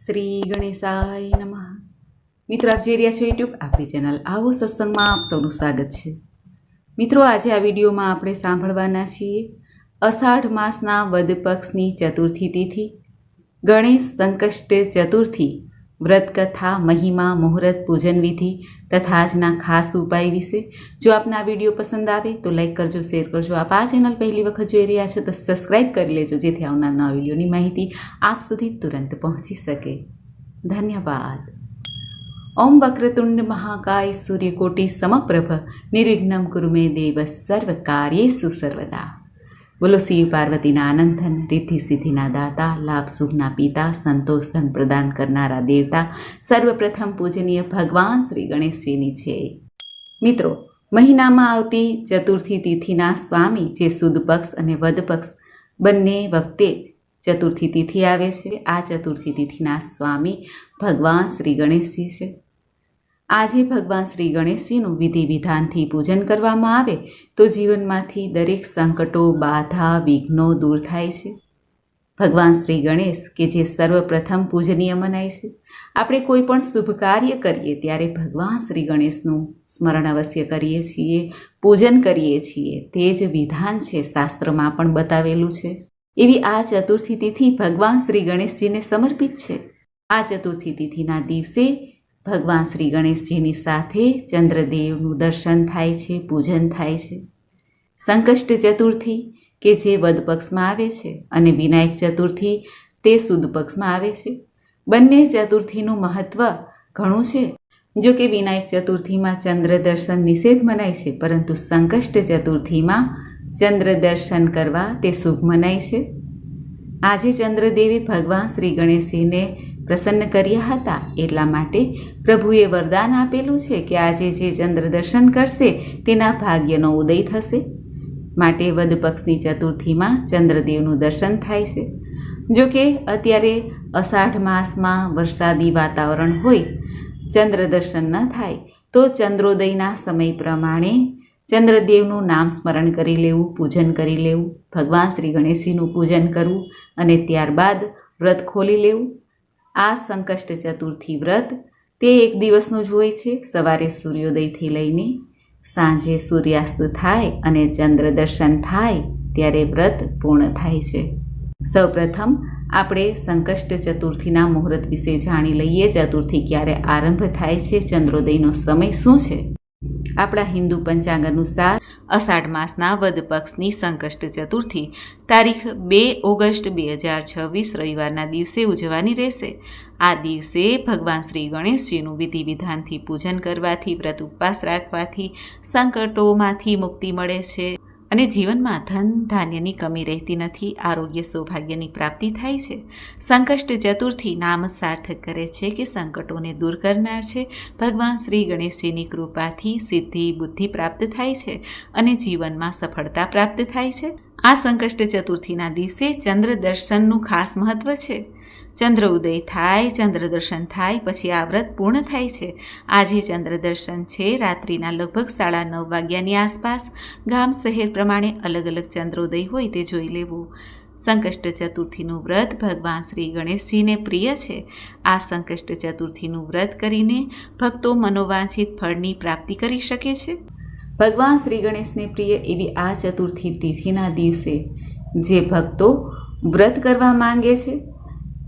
શ્રી ગણેશાય નમઃ. મિત્રો, આપ જોઈ રહ્યા છો યુટ્યુબ આપણી ચેનલ આવો સત્સંગમાં આપ સૌનું સ્વાગત છે. મિત્રો, આજે આ વિડીયોમાં આપણે સાંભળવાના છીએ અષાઢ માસના વદ પક્ષની ચતુર્થી તિથિ, ગણેશ સંકષ્ટ ચતુર્થી, વ્રત કથા, મહિમા, મુહૂર્ત, પૂજન વિધિ તથા આજના ખાસ ઉપાય વિશે. જો આપને આ વિડીયો પસંદ આવે તો લાઈક કરજો, શેર કરજો. આપ આ ચેનલ પહેલી વખત જોઈ રહ્યા છો તો સબસ્ક્રાઈબ કરી લેજો, જેથી આવનાર નવા વિડીયોની માહિતી આપ સુધી તુરંત પહોંચી શકે. ધન્યવાદ. ઓમ વક્રતુંડ મહાકાય સૂર્યકોટિ સમપ્રભ નિર્વિઘ્નમ કુરુ મે દેવ સર્વ કાર્યેષુ સર્વદા. બોલો શિવ પાર્વતીના આનંદન, રિદ્ધિ સિદ્ધિના દાતા, લાભ શુભના પિતા, સંતોષ ધન પ્રદાન કરનારા દેવતા, સર્વપ્રથમ પૂજનીય ભગવાન શ્રી ગણેશજીની છે. મિત્રો, મહિનામાં આવતી ચતુર્થી તિથિના સ્વામી, જે સુદ પક્ષ અને વદ પક્ષ બંને વખતે ચતુર્થી તિથિ આવે છે, આ ચતુર્થી તિથિના સ્વામી ભગવાન શ્રી ગણેશજી છે. આજે ભગવાન શ્રી ગણેશજીનું વિધિ વિધાનથી પૂજન કરવામાં આવે તો જીવનમાંથી દરેક સંકટો, બાધા, વિઘ્નો દૂર થાય છે. ભગવાન શ્રી ગણેશ કે જે સર્વપ્રથમ પૂજનીય મનાય છે. આપણે કોઈ પણ શુભ કાર્ય કરીએ ત્યારે ભગવાન શ્રી ગણેશનું સ્મરણ અવશ્ય કરીએ છીએ, પૂજન કરીએ છીએ. તે જ વિધાન છે, શાસ્ત્રમાં પણ બતાવેલું છે. એવી આ ચતુર્થી તિથિ ભગવાન શ્રી ગણેશજીને સમર્પિત છે. આ ચતુર્થી તિથિના દિવસે ભગવાન શ્રી ગણેશજીની સાથે ચંદ્રદેવનું દર્શન થાય છે, પૂજન થાય છે. સંકષ્ટ ચતુર્થી કે જે વદ પક્ષમાં આવે છે અને વિનાયક ચતુર્થી તે સુદ પક્ષમાં આવે છે. બંને ચતુર્થીનું મહત્વ ઘણું છે. જો કે વિનાયક ચતુર્થીમાં ચંદ્ર દર્શન નિષેધ મનાય છે, પરંતુ સંકષ્ટ ચતુર્થીમાં ચંદ્ર દર્શન કરવા તે શુભ મનાય છે. આજે ચંદ્રદેવે ભગવાન શ્રી ગણેશજીને પ્રસન્ન કર્યા હતા, એટલા માટે પ્રભુએ વરદાન આપેલું છે કે આજે જે ચંદ્ર દર્શન કરશે તેના ભાગ્યનો ઉદય થશે. માટે વદ પક્ષની ચતુર્થીમાં ચંદ્રદેવનું દર્શન થાય છે. જો કે અત્યારે અષાઢ માસમાં વરસાદી વાતાવરણ હોય, ચંદ્ર દર્શન ન થાય તો ચંદ્રોદયના સમય પ્રમાણે ચંદ્રદેવનું નામ સ્મરણ કરી લેવું, પૂજન કરી લેવું, ભગવાન શ્રી ગણેશજીનું પૂજન કરવું અને ત્યારબાદ વ્રત ખોલી લેવું. આ સંકષ્ટ ચતુર્થી વ્રત તે એક દિવસનું જ હોય છે. સવારે સૂર્યોદયથી લઈને સાંજે સૂર્યાસ્ત થાય અને ચંદ્ર દર્શન થાય ત્યારે વ્રત પૂર્ણ થાય છે. સૌપ્રથમ આપણે સંકષ્ટ ચતુર્થીના મુહૂર્ત વિશે જાણી લઈએ. ચતુર્થી ક્યારે આરંભ થાય છે, ચંદ્રોદયનો સમય શું છે? આપણા હિન્દુ પંચાંગ અનુસાર અષાઢ માસના વદ પક્ષની સંકષ્ટ ચતુર્થી તારીખ 2 ઓગસ્ટ 2026 રવિવારના દિવસે ઉજવવાની રહેશે. આ દિવસે ભગવાન શ્રી ગણેશજીનું વિધિ વિધાનથી પૂજન કરવાથી, વ્રત ઉપવાસ રાખવાથી સંકટોમાંથી મુક્તિ મળે છે અને જીવનમાં ધન ધાન્યની કમી રહેતી નથી. આરોગ્ય સૌભાગ્યની પ્રાપ્તિ થાય છે. સંકષ્ટ ચતુર્થી નામ જ સાર્થક કરે છે કે સંકટોને દૂર કરનાર છે. ભગવાન શ્રી ગણેશજીની કૃપાથી સિદ્ધિ બુદ્ધિ પ્રાપ્ત થાય છે અને જીવનમાં સફળતા પ્રાપ્ત થાય છે. આ સંકષ્ટ ચતુર્થીના દિવસે ચંદ્ર દર્શનનું ખાસ મહત્વ છે. ચંદ્ર ઉદય થાય, ચંદ્ર દર્શન થાય પછી આ વ્રત પૂર્ણ થાય છે. આજે ચંદ્ર દર્શન છે રાત્રિના લગભગ 9:30 વાગ્યાની આસપાસ. ગામ શહેર પ્રમાણે અલગ અલગ ચંદ્રોદય હોય તે જોઈ લેવું. સંકષ્ટ ચતુર્થીનું વ્રત ભગવાન શ્રી ગણેશજીને પ્રિય છે. આ સંકષ્ટ ચતુર્થીનું વ્રત કરીને ભક્તો મનોવાંછિત ફળની પ્રાપ્તિ કરી શકે છે. ભગવાન શ્રી ગણેશને પ્રિય એવી આ ચતુર્થી તિથિના દિવસે જે ભક્તો વ્રત કરવા માંગે છે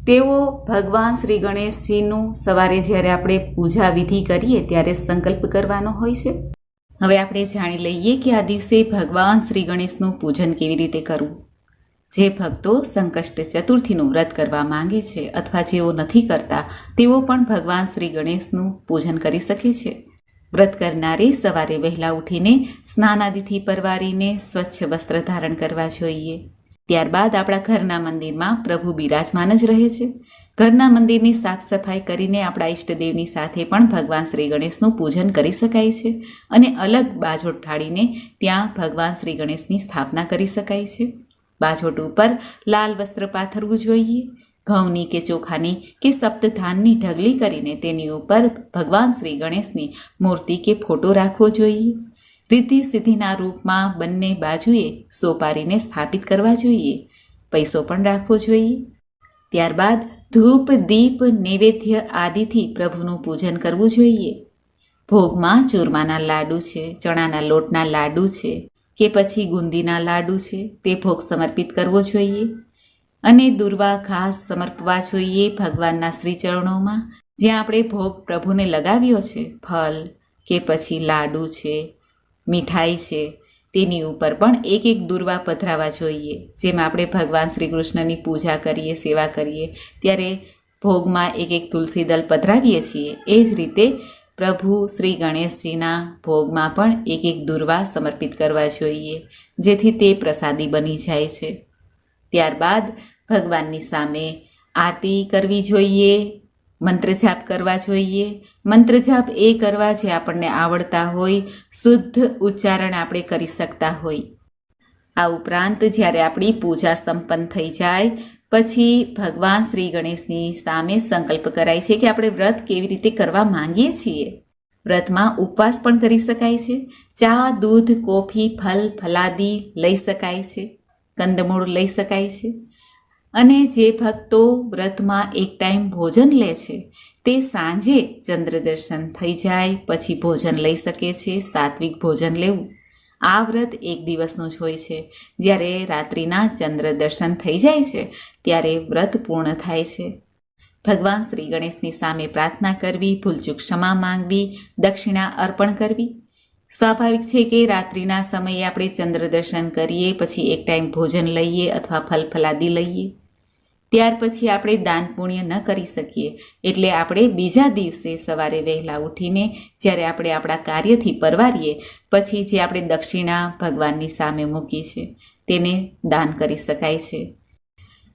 તેઓ ભગવાન શ્રી ગણેશજીનું સવારે જ્યારે આપણે પૂજા વિધિ કરીએ ત્યારે સંકલ્પ કરવાનો હોય છે. હવે આપણે જાણી લઈએ કે આ દિવસે ભગવાન શ્રી ગણેશનું પૂજન કેવી રીતે કરવું. જે ભક્તો સંકષ્ટ ચતુર્થીનું વ્રત કરવા માંગે છે અથવા જેઓ નથી કરતા તેઓ પણ ભગવાન શ્રી ગણેશનું પૂજન કરી શકે છે. વ્રત કરનારે સવારે વહેલા ઉઠીને સ્નાનાદિથી પરવારીને સ્વચ્છ વસ્ત્ર ધારણ કરવા જોઈએ. ત્યારબાદ આપણા ઘરના મંદિરમાં પ્રભુ બિરાજમાન જ રહે છે. ઘરના મંદિરની સાફ સફાઈ કરીને આપણા ઈષ્ટદેવની સાથે પણ ભગવાન શ્રી ગણેશનું પૂજન કરી શકાય છે અને અલગ બાજોટ ઢાળીને ત્યાં ભગવાન શ્રી ગણેશની સ્થાપના કરી શકાય છે. બાજોટ ઉપર લાલ વસ્ત્ર પાથરવું જોઈએ. ઘઉંની કે ચોખાની કે સપ્તધાનની ઢગલી કરીને તેની ઉપર ભગવાન શ્રી ગણેશની મૂર્તિ કે ફોટો રાખવો જોઈએ. રિદ્ધિ સિદ્ધિના રૂપમાં બંને બાજુએ સોપારીને સ્થાપિત કરવા જોઈએ. પૈસો પણ રાખવો જોઈએ. ત્યારબાદ ધૂપ દીપ નૈવેદ્ય આદિથી પ્રભુનું પૂજન કરવું જોઈએ. ભોગમાં ચૂરમાના લાડુ છે, ચણાના લોટના લાડુ છે કે પછી ગુંદીના લાડુ છે, તે ભોગ સમર્પિત કરવો જોઈએ. અને દુર્વા ઘાસ સમર્પવા જોઈએ ભગવાનના શ્રી ચરણોમાં. જ્યાં આપણે ભોગ પ્રભુને લગાવ્યો છે, ફળ કે પછી લાડુ છે, મીઠાઈ છે, તેની ઉપર પણ એક એક દુર્વા પધરાવા જોઈએ. જેમ આપણે ભગવાન શ્રી કૃષ્ણની પૂજા કરીએ, સેવા કરીએ ત્યારે ભોગમાં એક એક તુલસી દળ પધરાવીએ છીએ, એ જ રીતે પ્રભુ શ્રી ગણેશજીના ભોગમાં પણ એક એક દુર્વા સમર્પિત કરવા જોઈએ, જેથી તે પ્રસાદી બની જાય છે. ત્યારબાદ ભગવાનની સામે આરતી કરવી જોઈએ, મંત્રજાપ કરવા જોઈએ. મંત્રજાપ એ કરવા જે આપણને આવડતા હોય, શુદ્ધ ઉચ્ચારણ આપણે કરી શકતા હોય. આ ઉપરાંત જ્યારે આપણી પૂજા સંપન્ન થઈ જાય પછી ભગવાન શ્રી ગણેશની સામે સંકલ્પ કરાય છે કે આપણે વ્રત કેવી રીતે કરવા માંગીએ છીએ. વ્રતમાં ઉપવાસ પણ કરી શકાય છે. ચા, દૂધ, કોફી, ફલ, ફલાદી લઈ શકાય છે, કંદમૂળ લઈ શકાય છે. અને જે ભક્તો વ્રતમાં એક ટાઈમ ભોજન લે છે તે સાંજે ચંદ્ર દર્શન થઈ જાય પછી ભોજન લઈ શકે છે, સાત્વિક ભોજન લેવું. આ વ્રત એક દિવસનું જ હોય છે. જ્યારે રાત્રિના ચંદ્ર દર્શન થઈ જાય છે ત્યારે વ્રત પૂર્ણ થાય છે. ભગવાન શ્રી ગણેશની સામે પ્રાર્થના કરવી, ભૂલચૂક ક્ષમા માંગવી, દક્ષિણા અર્પણ કરવી. સ્વાભાવિક છે કે રાત્રિના સમયે આપણે ચંદ્ર દર્શન કરીએ પછી એક ટાઈમ ભોજન લઈએ અથવા ફલ ફલાદી લઈએ, ત્યાર પછી આપણે દાન પુણ્ય ન કરી શકીએ. એટલે આપણે બીજા દિવસે સવારે વહેલા ઉઠીને જ્યારે આપણે આપણા કાર્યથી પરવારીએ પછી જે આપણે દક્ષિણા ભગવાનની સામે મૂકી છે તેને દાન કરી શકાય છે.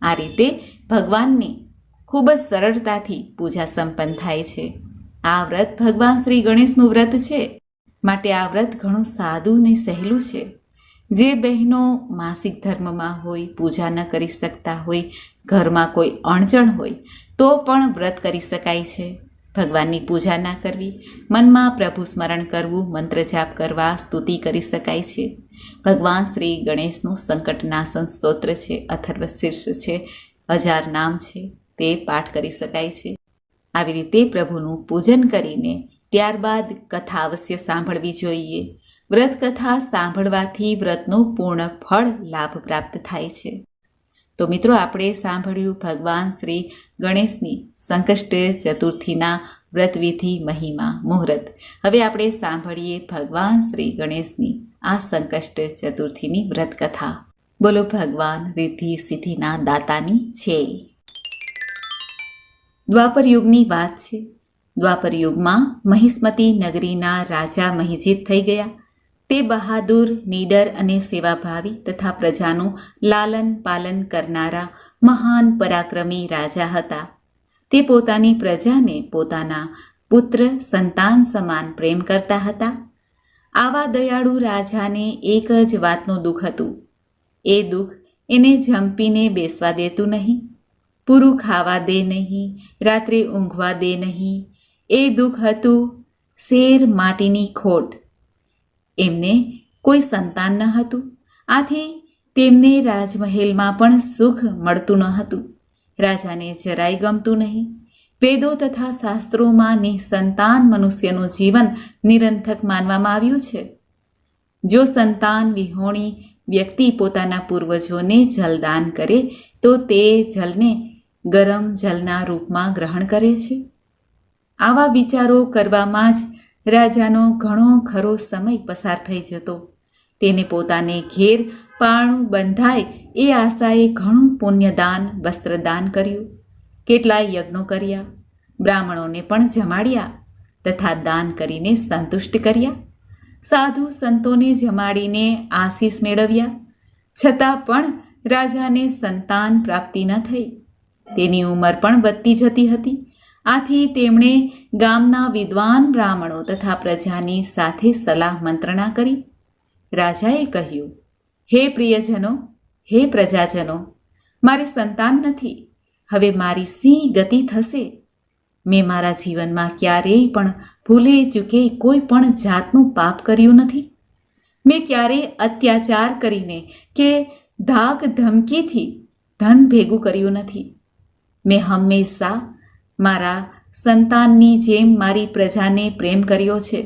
આ રીતે ભગવાનની ખૂબ જ સરળતાથી પૂજા સંપન્ન થાય છે. આ વ્રત ભગવાન શ્રી ગણેશનું વ્રત છે, માટે આ વ્રત ઘણું સાદું ને સહેલું છે. જે બહેનો માસિક ધર્મમાં હોય, પૂજા ન કરી શકતા હોય, ઘરમાં કોઈ અણજણ હોય તો પણ વ્રત કરી શકાય છે. ભગવાનની પૂજા ના કરવી, મનમાં પ્રભુ સ્મરણ કરવું, મંત્ર જાપ કરવા, સ્તુતિ કરી શકાય છે. ભગવાન શ્રી ગણેશનું સંકટનાશન સ્તોત્ર છે, અથર્વશીર્ષ છે, 1000 નામ છે, તે પાઠ કરી શકાય છે. આવી રીતે પ્રભુનું પૂજન કરીને ત્યારબાદ કથા અવશ્ય સાંભળવી જોઈએ. વ્રત કથા સાંભળવાથી વ્રતનું પૂર્ણ ફળ લાભ પ્રાપ્ત થાય છે. તો મિત્રો, આપણે સાંભળ્યું ભગવાન શ્રી ગણેશની સંકષ્ટ ચતુર્થીના વ્રતવિધિ મહિમા મુહૂર્ત. હવે આપણે સાંભળીએ ભગવાન શ્રી ગણેશની આ સંકષ્ટ ચતુર્થીની વ્રત કથા. બોલો ભગવાન રિદ્ધિ સિદ્ધિના દાતાની જય. દ્વાપર યુગની વાત છે. દ્વાપર યુગમાં મહિસ્મતી નગરીના રાજા મહિજીત થઈ ગયા. તે બહાદુર, નીડર અને સેવાભાવી તથા પ્રજાનું લાલન પાલન કરનારા મહાન પરાક્રમી રાજા હતા. તે પોતાની પ્રજાને પોતાના પુત્ર સંતાન સમાન પ્રેમ કરતા હતા. આવા દયાળુ રાજાને એક જ વાતનું દુઃખ હતું. એ દુઃખ એને જંપીને બેસવા દેતું નહીં, પૂરું ખાવા દે નહીં, રાત્રે ઊંઘવા દે નહીં. એ દુઃખ હતું શેર માટીની ખોટ. એમને કોઈ સંતાન ન હતું, આથી તેમને રાજમહેલમાં પણ સુખ મળતું ન હતું. રાજાને જરાય ગમતું નહીં. વેદો તથા શાસ્ત્રોમાં નિસંતાન મનુષ્યનું જીવન નિરંથક માનવામાં આવ્યું છે. જો સંતાન વિહોણી વ્યક્તિ પોતાના પૂર્વજોને જલદાન કરે તો તે જલને ગરમ જલના રૂપમાં ગ્રહણ કરે છે. આવા વિચારો કરવામાં જ રાજાનો ઘણો ખરો સમય પસાર થઈ જતો. તેને પોતાને ઘેર પારણું બંધાય એ આશાએ ઘણું પુણ્યદાન, વસ્ત્રદાન કર્યું, કેટલાય યજ્ઞો કર્યા, બ્રાહ્મણોને પણ જમાડ્યા તથા દાન કરીને સંતુષ્ટ કર્યા. સાધુ સંતોને જમાડીને આશીષ મેળવ્યા. છતાં પણ રાજાને સંતાન પ્રાપ્તિ ન થઈ. તેની ઉંમર પણ વધતી જતી હતી. આથી તેમણે ગામના વિદ્વાન બ્રાહ્મણો તથા પ્રજાની સાથે સલાહ મંત્રણા કરી. રાજાએ કહ્યું, હે પ્રિયજનો, હે પ્રજાજનો, મારે સંતાન નથી. હવે મારી શી ગતિ થશે? મેં મારા જીવનમાં ક્યારેય પણ ભૂલે ચૂકે કોઈ પણ જાતનું પાપ કર્યું નથી. મેં ક્યારેય અત્યાચાર કરીને કે ધાક ધમકીથી ધન ભેગું કર્યું નથી. મેં હંમેશા મારા સંતાનની જેમ મારી પ્રજાને પ્રેમ કર્યો છે.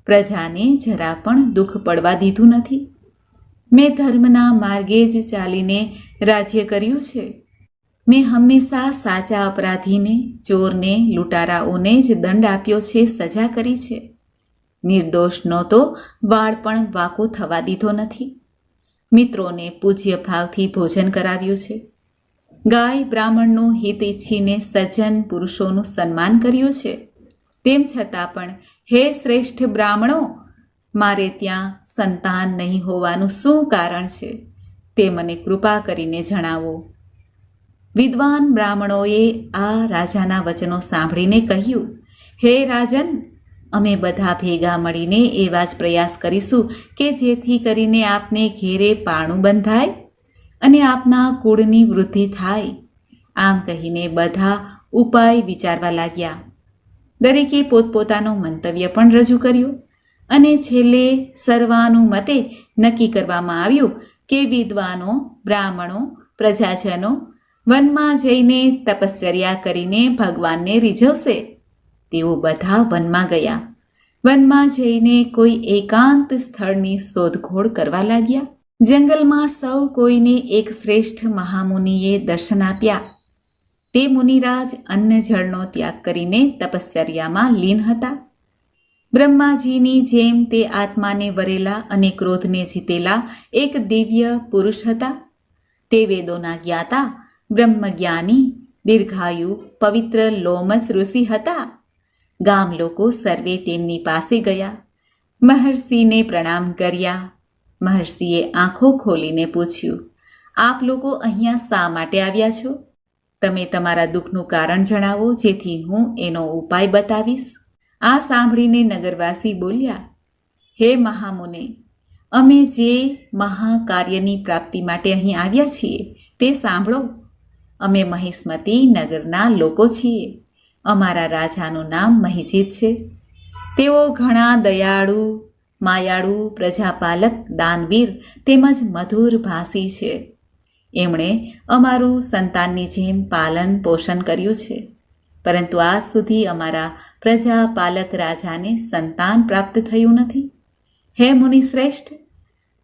પ્રજાને જરા પણ દુઃખ પડવા દીધું નથી. મેં ધર્મના માર્ગે જ ચાલીને રાજ્ય કર્યું છે. મેં હંમેશા સાચા અપરાધીને, ચોરને, લૂંટારાઓને જ દંડ આપ્યો છે, સજા કરી છે. નિર્દોષનો તો વાળ પણ વાંકો થવા દીધો નથી. મિત્રોને પૂજ્ય ભાવથી ભોજન કરાવ્યું છે. ગાય બ્રાહ્મણનું હિત ઈચ્છીને સજ્જન પુરુષોનું સન્માન કર્યું છે. તેમ છતાં પણ હે શ્રેષ્ઠ બ્રાહ્મણો, મારે ત્યાં સંતાન નહીં હોવાનું શું કારણ છે તે મને કૃપા કરીને જણાવો. વિદ્વાન બ્રાહ્મણોએ આ રાજાના વચનો સાંભળીને કહ્યું, હે રાજન, અમે બધા ભેગા મળીને એવા જ પ્રયાસ કરીશું કે જેથી કરીને આપને ઘેરે પારણું બંધાય અને આપના કુળની વૃદ્ધિ થાય. આમ કહીને બધા ઉપાય વિચારવા લાગ્યા. દરેકે પોતપોતાનું મંતવ્ય પણ રજૂ કર્યું અને છેલ્લે સર્વાનુમતે નક્કી કરવામાં આવ્યું કે વિદ્વાનો, બ્રાહ્મણો, પ્રજાજનો વનમાં જઈને તપશ્ચર્યા કરીને ભગવાનને રીઝવશે. તેઓ બધા વનમાં ગયા. વનમાં જઈને કોઈ એકાંત સ્થળની શોધખોળ કરવા લાગ્યા. જંગલમાં સૌ કોઈને એક શ્રેષ્ઠ મહામુનિએ દર્શન આપ્યા. તે મુનિરાજ અન્ન જળનો ત્યાગ કરીને તપશ્ચર્યામાં લીન હતા. બ્રહ્માજીની જેમ તે આત્માને વરેલા અને ક્રોધને જીતેલા એક દિવ્ય પુરુષ હતા. તે વેદોના જ્ઞાતા, બ્રહ્મજ્ઞાની, દીર્ઘાયુ, પવિત્ર લોમસ ઋષિ હતા. ગામ લોકો સર્વે તેમની પાસે ગયા. મહર્ષિને પ્રણામ કર્યા. મહર્ષિએ આંખો ખોલીને પૂછ્યું, આપ લોકો અહીંયા શા માટે આવ્યા છો? તમે તમારા દુઃખનું કારણ જણાવો, જેથી હું એનો ઉપાય બતાવીશ. આ સાંભળીને નગરવાસી બોલ્યા, હે મહામુને, અમે જે મહાકાર્યની પ્રાપ્તિ માટે અહીં આવ્યા છીએ તે સાંભળો. અમે મહિષ્મતી નગરના લોકો છીએ. અમારા રાજાનું નામ મહિજીત છે. તેઓ ઘણા દયાળુ, માયાળુ, પ્રજાપાલક, દાનવીર તેમજ મધુર ભાષી છે. એમણે અમારું સંતાનની જેમ પાલન પોષણ કર્યું છે. પરંતુ આજ સુધી અમારા પ્રજાપાલક રાજાને સંતાન પ્રાપ્ત થયું નથી. હે મુનિશ્રેષ્ઠ,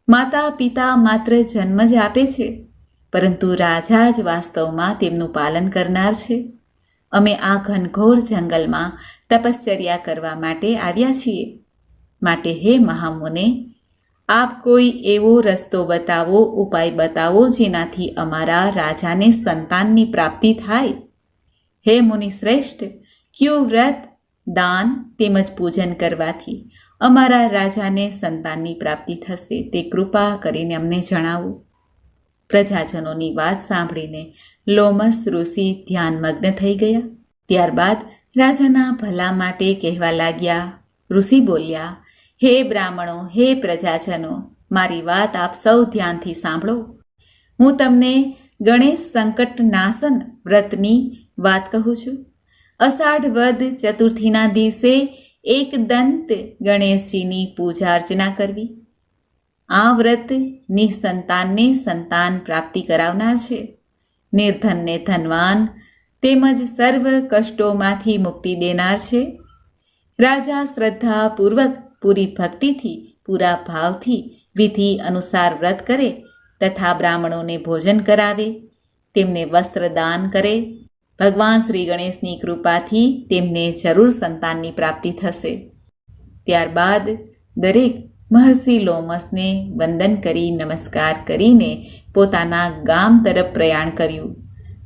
માતા પિતા માત્ર જન્મ જ આપે છે, પરંતુ રાજા જ વાસ્તવમાં તેમનું પાલન કરનાર છે. અમે આ ઘનઘોર જંગલમાં તપશ્ચર્યા કરવા માટે આવ્યા છીએ. માટે હે મહામુને, આપ કોઈ એવો રસ્તો બતાવો, ઉપાય બતાવો, જેનાથી અમારા રાજાને સંતાનની પ્રાપ્તિ થાય. હે મુનિશ્રેષ્ઠ, કયું વ્રત, દાન તેમજ પૂજન કરવાથી અમારા રાજાને સંતાનની પ્રાપ્તિ થશે તે કૃપા કરીને અમને જણાવો. પ્રજાજનોની વાત સાંભળીને લોમસ ઋષિ ધ્યાનમગ્ન થઈ ગયા. ત્યારબાદ રાજાના ભલા માટે કહેવા લાગ્યા. ઋષિ બોલ્યા, હે બ્રાહ્મણો, હે પ્રજાજનો, મારી વાત આપ સૌ ધ્યાનથી સાંભળો. હું તમને ગણેશ સંકટ નાશન વ્રતની વાત કહું છું. અષાઢ વદ ચતુર્થીના દિવસે એકદંત ગણેશજીની પૂજા અર્ચના કરવી. આ વ્રત નિસંતાનને સંતાન પ્રાપ્તિ કરાવનાર છે. નિર્ધનને ધનવાન તેમજ સર્વ કષ્ટોમાંથી મુક્તિ દેનાર છે. રાજા શ્રદ્ધાપૂર્વક, પૂરી ભક્તિથી, પૂરા ભાવથી વિધિ અનુસાર વ્રત કરે તથા બ્રાહ્મણોને ભોજન કરાવે, તેમને વસ્ત્રદાન કરે. ભગવાન શ્રી ગણેશની કૃપાથી તેમને જરૂર સંતાનની પ્રાપ્તિ થશે. ત્યારબાદ દરેક મહર્ષિ લોમસને વંદન કરી નમસ્કાર કરીને પોતાના ગામ તરફ પ્રયાણ કર્યું.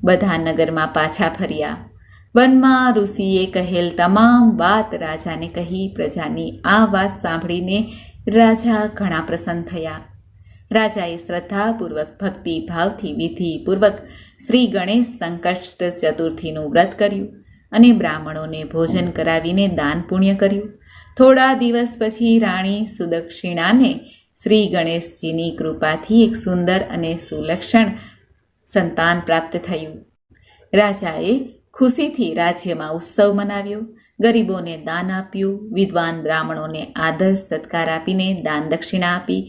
બધા નગરમાં પાછા ફર્યા. વનમાં ઋષિએ કહેલ તમામ વાત રાજાને કહી. પ્રજાની આ વાત સાંભળીને રાજા ઘણા પ્રસન્ન થયા. રાજાએ શ્રદ્ધાપૂર્વક, ભક્તિભાવથી, વિધિપૂર્વક શ્રી ગણેશ સંકષ્ટ ચતુર્થીનું વ્રત કર્યું અને બ્રાહ્મણોને ભોજન કરાવીને દાન પુણ્ય કર્યું. થોડા દિવસ પછી રાણી સુદક્ષિણાને શ્રી ગણેશજીની કૃપાથી એક સુંદર અને સુલક્ષણ સંતાન પ્રાપ્ત થયું. રાજાએ ખુશીથી રાજ્યમાં ઉત્સવ મનાવ્યો. ગરીબોને દાન આપ્યું. વિદ્વાન બ્રાહ્મણોને આદર સત્કાર આપીને દાન દક્ષિણા આપી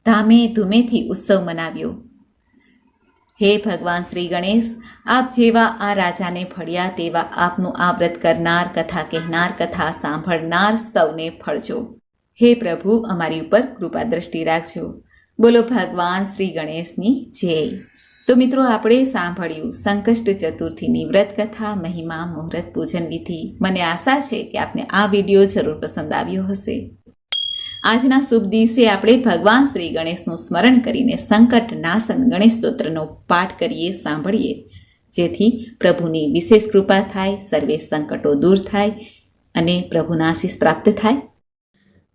ધામે ધૂમેથી ઉત્સવ મનાવ્યો. હે ભગવાન શ્રી ગણેશ, આપ જેવા આ રાજાને ફળ્યા તેવા આપનું આ વ્રત કરનાર, કથા કહેનાર, કથા સાંભળનાર સૌને ફળજો. હે પ્રભુ, અમારી ઉપર કૃપા દ્રષ્ટિ રાખજો. બોલો ભગવાન શ્રી ગણેશની જય. તો મિત્રો, આપણે સાંભળ્યું સંકષ્ટ ચતુર્થીની વ્રત કથા, મહિમા, મુહૂર્ત, પૂજન વિધિ. મને આશા છે કે આપને આ વિડીયો જરૂર પસંદ આવ્યો હશે. આજના શુભ દિવસે આપણે ભગવાન શ્રી ગણેશનું સ્મરણ કરીને સંકટ નાશન ગણેશ સ્તોત્રનો પાઠ કરીએ, સાંભળીએ, જેથી પ્રભુની વિશેષ કૃપા થાય, સર્વે સંકટો દૂર થાય અને પ્રભુના આશીષ પ્રાપ્ત થાય.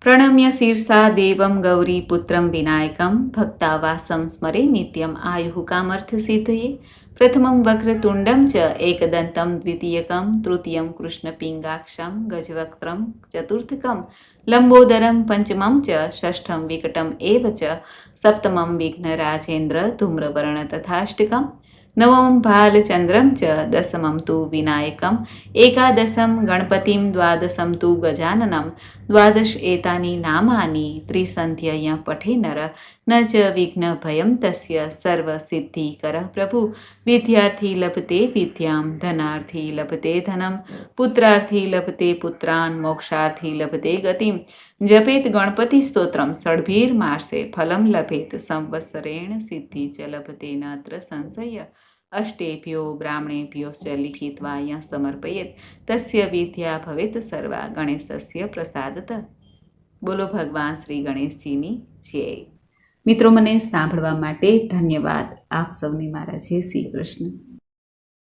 પ્રણમ્ય શીર્ષા દેવમ ગૌરી પુત્રમ વિનાયકમ ભક્તાવાસમ સ્મરે નિત્યમ આયુઃ કામર્થ સિદ્ધયે. પ્રથમમ વક્રતુંડમ ચ એકદંતમ દ્વિતીયકમ તૃતીયમ કૃષ્ણપિંગાક્ષમ ગજવક્ત્રમ ચતુર્થકમ લંબોદરમ પંચમમ ચ ષષ્ઠમ વિકટમ એવ ચ સપ્તમમ વિઘ્નરાજેન્દ્ર ધૂમ્રવર્ણ તથાષ્ટકમ નવમં ભાલચંદ્રમ ચ દશમમ તુ વિનાયકમ એકાદશમ ગણપતિમ દ્વાદશમ તુ ગજાનનમ દ્વાદશ એતાની નામાની ત્રિસંધ્યય પઠે નર ન ચ વિઘ્ન ભયમ તસ્ય સર્વ સિદ્ધિકરઃ પ્રભુ. વિદ્યાર્થી લભતે વિદ્યામ, ધનાર્થી લભતે ધનમ, પુત્રાર્થી લભતે પુત્રાન, મોક્ષાર્થી લભતે ગતિમ. જપેત ગણપતિ સ્તોત્રમ ષડભીર્માસે ફલમ લભેત સંવત્સરેણ સિદ્ધિ ચ લભતે નાત્ર સંશય. અષ્ટેભ્યો બ્રાહ્મણેભ્યોશ્ચ લિખિત્વા યઃ સમર્પયેત તસ્ય વિદ્યા ભવેત સર્વા ગણેશસ્ય પ્રસાદતઃ. બોલો ભગવાન શ્રી ગણેશજીની જય. મિત્રો, મને સાંભળવા માટે ધન્યવાદ. આપ સૌને મારા જય શ્રી કૃષ્ણ.